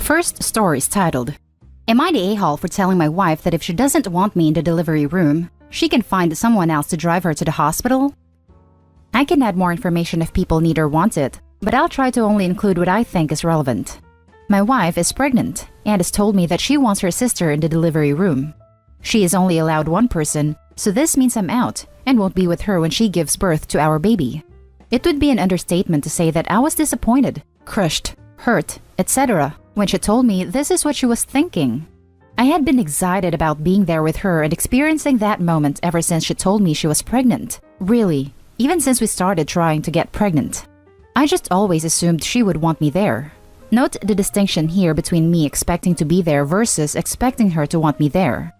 First story is titled, Am I the a-hole for telling my wife that if she doesn't want me in the delivery room, she can find someone else to drive her to the hospital? I can add more information if people need or want it, but I'll try to only include what I think is relevant. My wife is pregnant and has told me that she wants her sister in the delivery room. She is only allowed one person, so this means I'm out and won't be with her when she gives birth to our baby. It would be an understatement to say that I was disappointed, crushed, hurt, etc. when she told me this is what she was thinking. I had been excited about being there with her and experiencing that moment ever since she told me she was pregnant. Really, even since we started trying to get pregnant. I just always assumed she would want me there. Note the distinction here between me expecting to be there versus expecting her to want me there.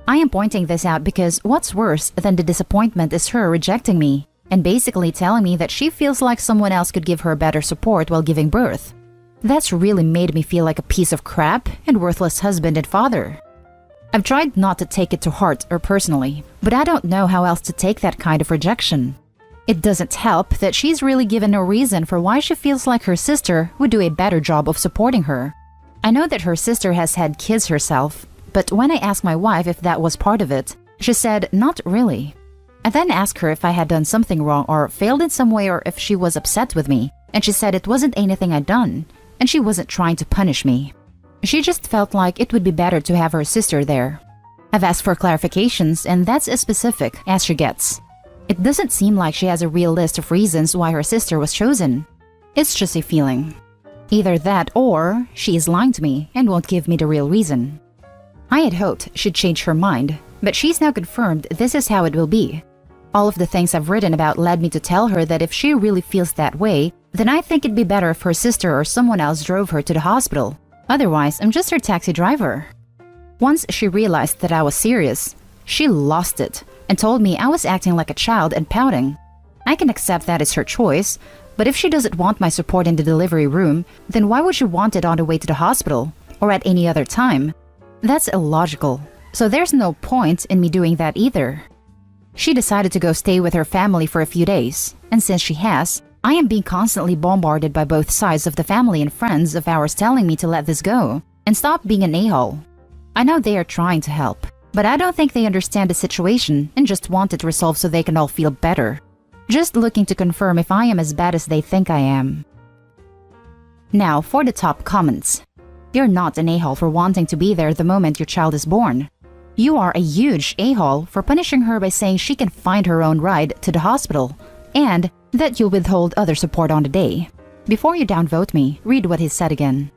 I am pointing this out because what's worse than the disappointment is her rejecting me and basically telling me that she feels like someone else could give her better support while giving birth. That's really made me feel like a piece of crap and worthless husband and father. I've tried not to take it to heart or personally, but I don't know how else to take that kind of rejection. It doesn't help that she's really given no reason for why she feels like her sister would do a better job of supporting her. I know that her sister has had kids herself, but when I asked my wife if that was part of it, she said not really. I then asked her if I had done something wrong or failed in some way or if she was upset with me, and she said it wasn't anything I'd done, and she wasn't trying to punish me. She just felt like it would be better to have her sister there. I've asked for clarifications, and that's as specific as she gets. It doesn't seem like she has a real list of reasons why her sister was chosen. It's just a feeling. Either that or she is lying to me and won't give me the real reason. I had hoped she'd change her mind, but she's now confirmed this is how it will be. All of the things I've written about led me to tell her that if she really feels that way, then I think it'd be better if her sister or someone else drove her to the hospital. Otherwise, I'm just her taxi driver. Once she realized that I was serious, she lost it and told me I was acting like a child and pouting. I can accept that it's her choice, but if she doesn't want my support in the delivery room, then why would she want it on the way to the hospital or at any other time? That's illogical, so there's no point in me doing that either. She decided to go stay with her family for a few days, and since she has, I am being constantly bombarded by both sides of the family and friends of ours telling me to let this go and stop being an a-hole. I know they are trying to help, but I don't think they understand the situation and just want it resolved so they can all feel better. Just looking to confirm if I am as bad as they think I am. Now for the top comments. You're not an a-hole for wanting to be there the moment your child is born. You are a huge a-hole for punishing her by saying she can find her own ride to the hospital, and that you'll withhold other support on the day. Before you downvote me, read what he said again.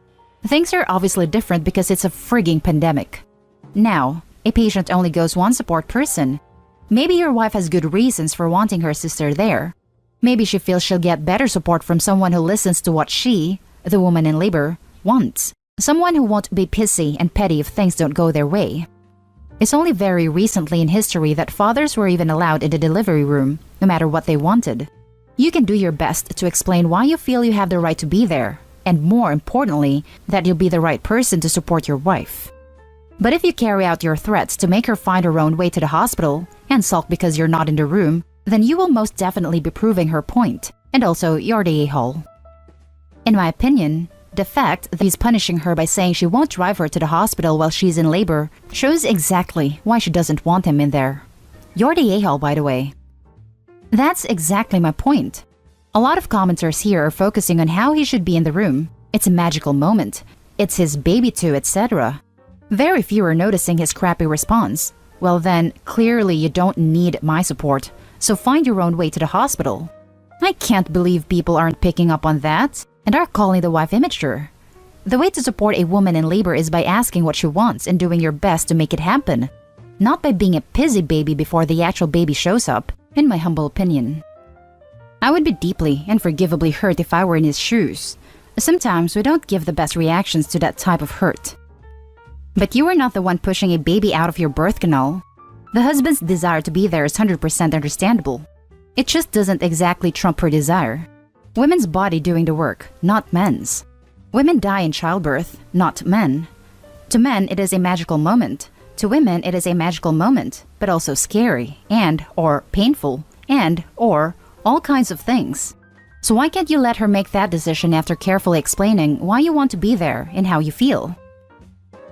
Things are obviously different because it's a frigging pandemic. Now, a patient only goes one support person. Maybe your wife has good reasons for wanting her sister there. Maybe she feels she'll get better support from someone who listens to what she, the woman in labor, wants. Someone who won't be pissy and petty if things don't go their way. It's only very recently in history that fathers were even allowed in the delivery room, no matter what they wanted. You can do your best to explain why you feel you have the right to be there, and more importantly, that you'll be the right person to support your wife. But if you carry out your threats to make her find her own way to the hospital, and sulk because you're not in the room, then you will most definitely be proving her point, and also you're the a-hole. In my opinion, the fact that he's punishing her by saying she won't drive her to the hospital while she's in labor shows exactly why she doesn't want him in there. You're the a-hole, by the way. That's exactly my point. A lot of commenters here are focusing on how he should be in the room. It's a magical moment. It's his baby too, etc. Very few are noticing his crappy response. Well then, clearly you don't need my support, so find your own way to the hospital. I can't believe people aren't picking up on that and are calling the wife immature. The way to support a woman in labor is by asking what she wants and doing your best to make it happen, not by being a pissy baby before the actual baby shows up, in my humble opinion. I would be deeply and forgivably hurt if I were in his shoes. Sometimes we don't give the best reactions to that type of hurt. But you are not the one pushing a baby out of your birth canal. The husband's desire to be there is 100% understandable. It just doesn't exactly trump her desire. Women's body doing the work, not men's. Women die in childbirth, not men. To men, it is a magical moment. To women, it is a magical moment, but also scary and or painful and or all kinds of things. So why can't you let her make that decision after carefully explaining why you want to be there and how you feel?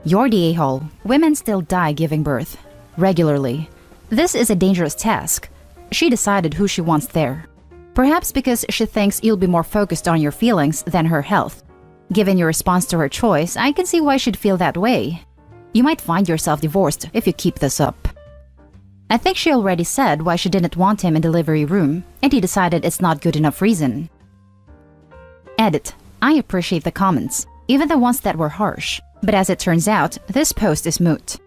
You're the a-hole. Women still die giving birth. Regularly. This is a dangerous task. She decided who she wants there. Perhaps because she thinks you'll be more focused on your feelings than her health. Given your response to her choice, I can see why she'd feel that way. You might find yourself divorced if you keep this up. I think she already said why she didn't want him in delivery room, and he decided it's not good enough reason. Edit. I appreciate the comments, even the ones that were harsh. But as it turns out, this post is moot.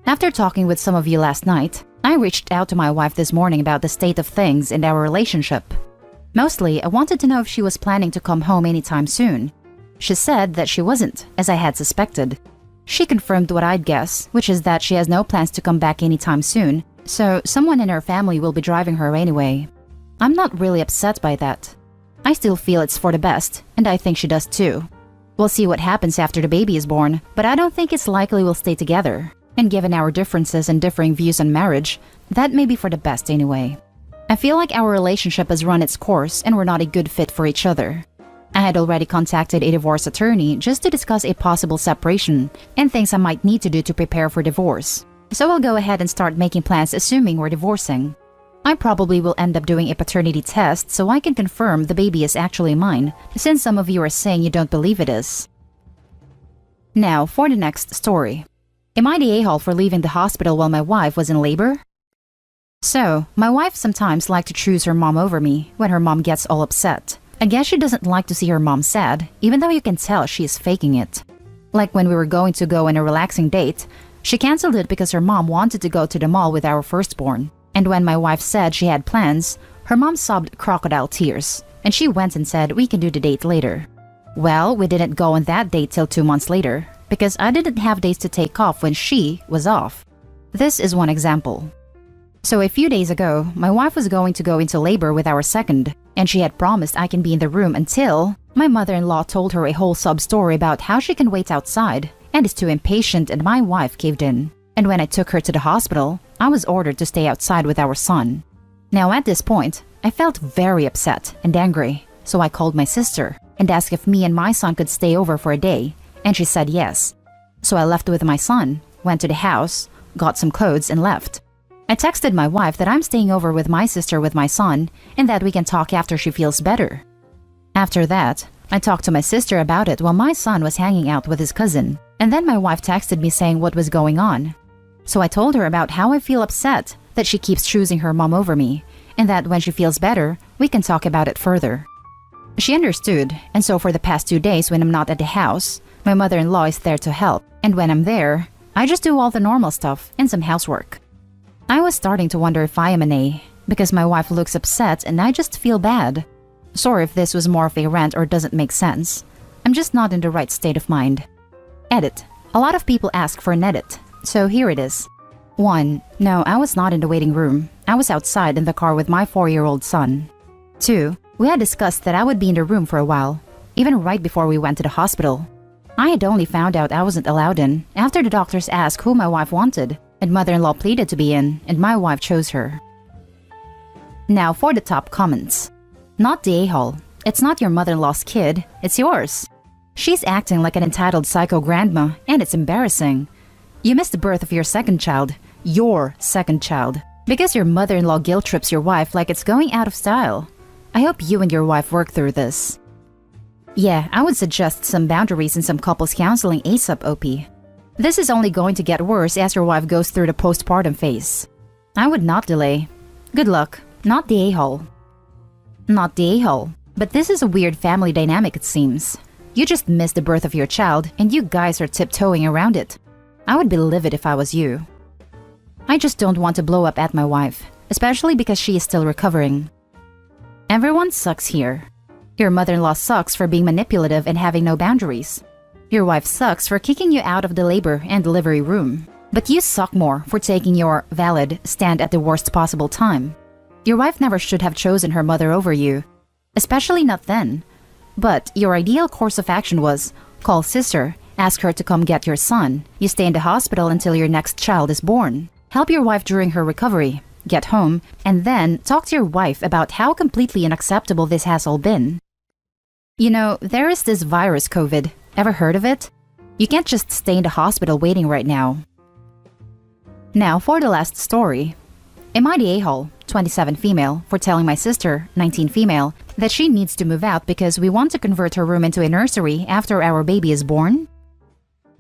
After talking with some of you last night, I reached out to my wife this morning about the state of things in our relationship. Mostly, I wanted to know if she was planning to come home anytime soon. She said that she wasn't, as I had suspected. She confirmed what I'd guess, which is that she has no plans to come back anytime soon, so someone in her family will be driving her anyway. I'm not really upset by that. I still feel it's for the best, and I think she does too. We'll see what happens after the baby is born, but I don't think it's likely we'll stay together. And given our differences and differing views on marriage, that may be for the best anyway. I feel like our relationship has run its course and we're not a good fit for each other. I had already contacted a divorce attorney just to discuss a possible separation and things I might need to do to prepare for divorce. So I'll go ahead and start making plans assuming we're divorcing. I probably will end up doing a paternity test so I can confirm the baby is actually mine, since some of you are saying you don't believe it is. Now for the next story. Am I the a-hole for leaving the hospital while my wife was in labor? So, my wife sometimes likes to choose her mom over me when her mom gets all upset. I guess she doesn't like to see her mom sad, even though you can tell she is faking it. Like when we were going to go on a relaxing date, she canceled it because her mom wanted to go to the mall with our firstborn. And when my wife said she had plans, her mom sobbed crocodile tears, and she went and said we can do the date later. Well, we didn't go on that date till 2 months later, because I didn't have days to take off when she was off. This is one example. So a few days ago, my wife was going to go into labor with our second, and she had promised I can be in the room until my mother-in-law told her a whole sub-story about how she can wait outside and is too impatient, and my wife caved in. And when I took her to the hospital, I was ordered to stay outside with our son. Now at this point, I felt very upset and angry, so I called my sister and asked if me and my son could stay over for a day, and she said yes. So I left with my son, went to the house, got some clothes and left. I texted my wife that I'm staying over with my sister with my son and that we can talk after she feels better. After that, I talked to my sister about it while my son was hanging out with his cousin, and then my wife texted me saying what was going on. So I told her about how I feel upset that she keeps choosing her mom over me, and that when she feels better, we can talk about it further. She understood, and so for the past 2 days when I'm not at the house, my mother-in-law is there to help, and when I'm there, I just do all the normal stuff and some housework. I was starting to wonder if I am an A, because my wife looks upset and I just feel bad. Sorry if this was more of a rant or doesn't make sense. I'm just not in the right state of mind. Edit. A lot of people ask for an edit, so here it is. 1. No, I was not in the waiting room. I was outside in the car with my 4-year-old son. 2. We had discussed that I would be in the room for a while, even right before we went to the hospital. I had only found out I wasn't allowed in after the doctors asked who my wife wanted, and mother-in-law pleaded to be in, and my wife chose her. Now for the top comments. Not the a-hole. It's not your mother-in-law's kid, it's yours. She's acting like an entitled psycho grandma, and it's embarrassing. You missed the birth of your second child, because your mother-in-law guilt trips your wife like it's going out of style. I hope you and your wife work through this. Yeah, I would suggest some boundaries and some couples counseling ASAP, OP. This is only going to get worse as your wife goes through the postpartum phase. I would not delay. Good luck. Not the a-hole. Not the a-hole. But this is a weird family dynamic, it seems. You just missed the birth of your child and you guys are tiptoeing around it. I would be livid if I was you. I just don't want to blow up at my wife, especially because she is still recovering. Everyone sucks here. Your mother-in-law sucks for being manipulative and having no boundaries. Your wife sucks for kicking you out of the labor and delivery room. But you suck more for taking your valid stand at the worst possible time. Your wife never should have chosen her mother over you, especially not then. But your ideal course of action was call sister, ask her to come get your son, you stay in the hospital until your next child is born, help your wife during her recovery, get home, and then talk to your wife about how completely unacceptable this has all been. You know, there is this virus COVID. Ever heard of it? You can't just stay in the hospital waiting right now. Now for the last story. Am I the a-hole, 27 female, for telling my sister, 19 female, that she needs to move out because we want to convert her room into a nursery after our baby is born?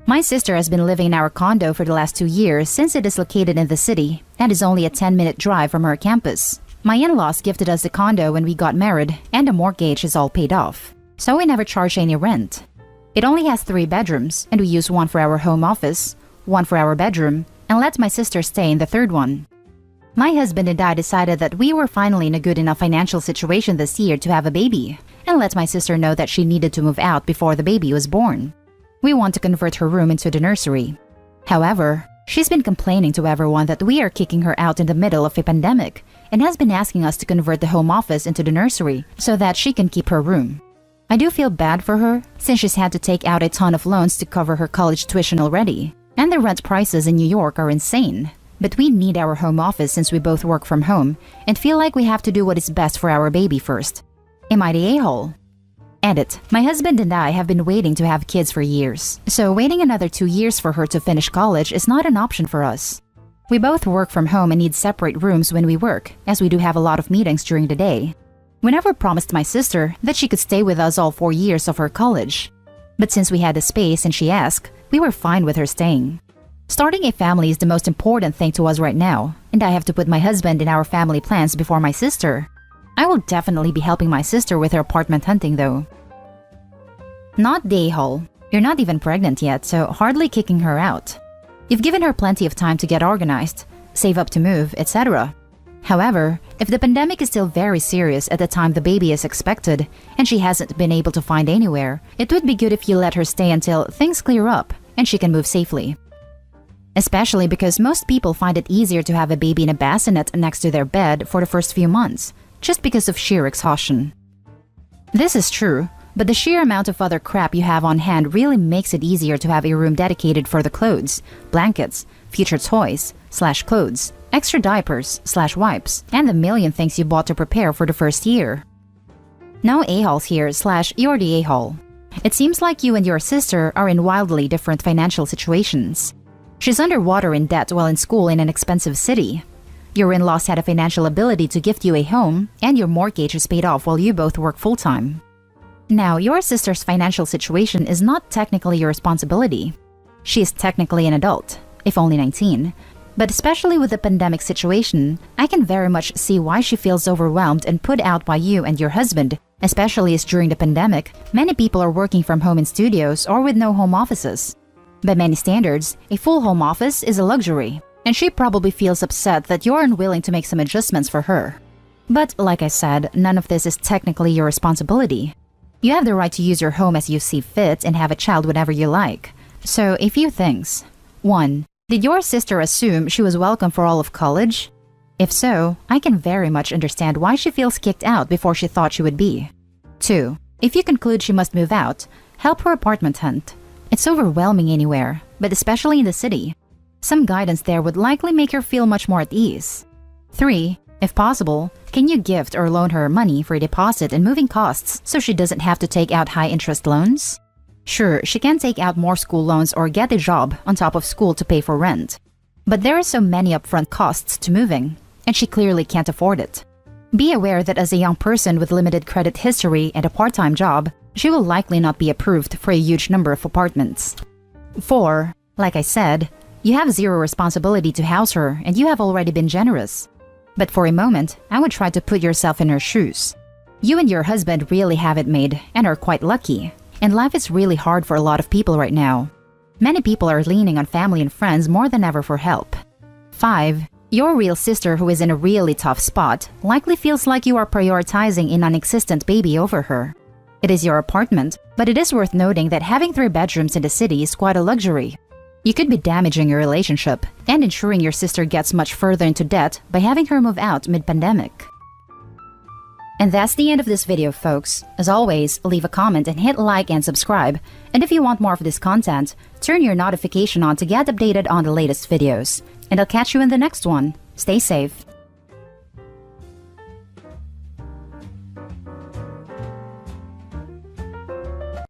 My sister has been living in our condo for the last 2 years since it is located in the city and is only a 10-minute drive from our campus. My in-laws gifted us the condo when we got married and the mortgage is all paid off, so we never charge any rent. It only has 3 bedrooms and we use one for our home office, one for our bedroom, and let my sister stay in the third one. My husband and I decided that we were finally in a good enough financial situation this year to have a baby, and let my sister know that she needed to move out before the baby was born. We want to convert her room into the nursery. However, she's been complaining to everyone that we are kicking her out in the middle of a pandemic and has been asking us to convert the home office into the nursery so that she can keep her room. I do feel bad for her since she's had to take out a ton of loans to cover her college tuition already, and the rent prices in New York are insane. But we need our home office since we both work from home and feel like we have to do what is best for our baby first. Am I the a-hole? Edit. My husband and I have been waiting to have kids for years, so waiting another 2 years for her to finish college is not an option for us. We both work from home and need separate rooms when we work, as we do have a lot of meetings during the day. We never promised my sister that she could stay with us all 4 years of her college. But since we had the space and she asked, we were fine with her staying. Starting a family is the most important thing to us right now, and I have to put my husband in our family plans before my sister. I will definitely be helping my sister with her apartment hunting though. Not the a-hole. You're not even pregnant yet, so hardly kicking her out. You've given her plenty of time to get organized, save up to move, etc. However, if the pandemic is still very serious at the time the baby is expected, and she hasn't been able to find anywhere, it would be good if you let her stay until things clear up and she can move safely. Especially because most people find it easier to have a baby in a bassinet next to their bed for the first few months, just because of sheer exhaustion. This is true, but the sheer amount of other crap you have on hand really makes it easier to have a room dedicated for the clothes, blankets, future toys, /clothes, extra diapers, /wipes, and the million things you bought to prepare for the first year. No a-holes here / you're the a-hole. It seems like you and your sister are in wildly different financial situations. She's underwater in debt while in school in an expensive city. Your in-laws had a financial ability to gift you a home, and your mortgage is paid off while you both work full-time. Now, your sister's financial situation is not technically your responsibility. She is technically an adult, if only 19. But especially with the pandemic situation, I can very much see why she feels overwhelmed and put out by you and your husband, especially as during the pandemic, many people are working from home in studios or with no home offices. By many standards, a full home office is a luxury, and she probably feels upset that you're unwilling to make some adjustments for her. But like I said, none of this is technically your responsibility. You have the right to use your home as you see fit and have a child whenever you like. So, a few things. 1. Did your sister assume she was welcome for all of college? If so, I can very much understand why she feels kicked out before she thought she would be. 2. If you conclude she must move out, help her apartment hunt. It's overwhelming anywhere, but especially in the city. Some guidance there would likely make her feel much more at ease. 3. If possible, can you gift or loan her money for a deposit and moving costs so she doesn't have to take out high-interest loans? Sure, she can take out more school loans or get a job on top of school to pay for rent. But there are so many upfront costs to moving, and she clearly can't afford it. Be aware that as a young person with limited credit history and a part-time job, she will likely not be approved for a huge number of apartments. 4. Like I said, you have zero responsibility to house her and you have already been generous. But for a moment, I would try to put yourself in her shoes. You and your husband really have it made and are quite lucky, and life is really hard for a lot of people right now. Many people are leaning on family and friends more than ever for help. 5. Your real sister who is in a really tough spot likely feels like you are prioritizing a non-existent baby over her. It is your apartment, but it is worth noting that having 3 bedrooms in the city is quite a luxury. You could be damaging your relationship and ensuring your sister gets much further into debt by having her move out mid-pandemic. And that's the end of this video, folks. As always, leave a comment and hit like and subscribe. And if you want more of this content, turn your notification on to get updated on the latest videos. And I'll catch you in the next one. Stay safe.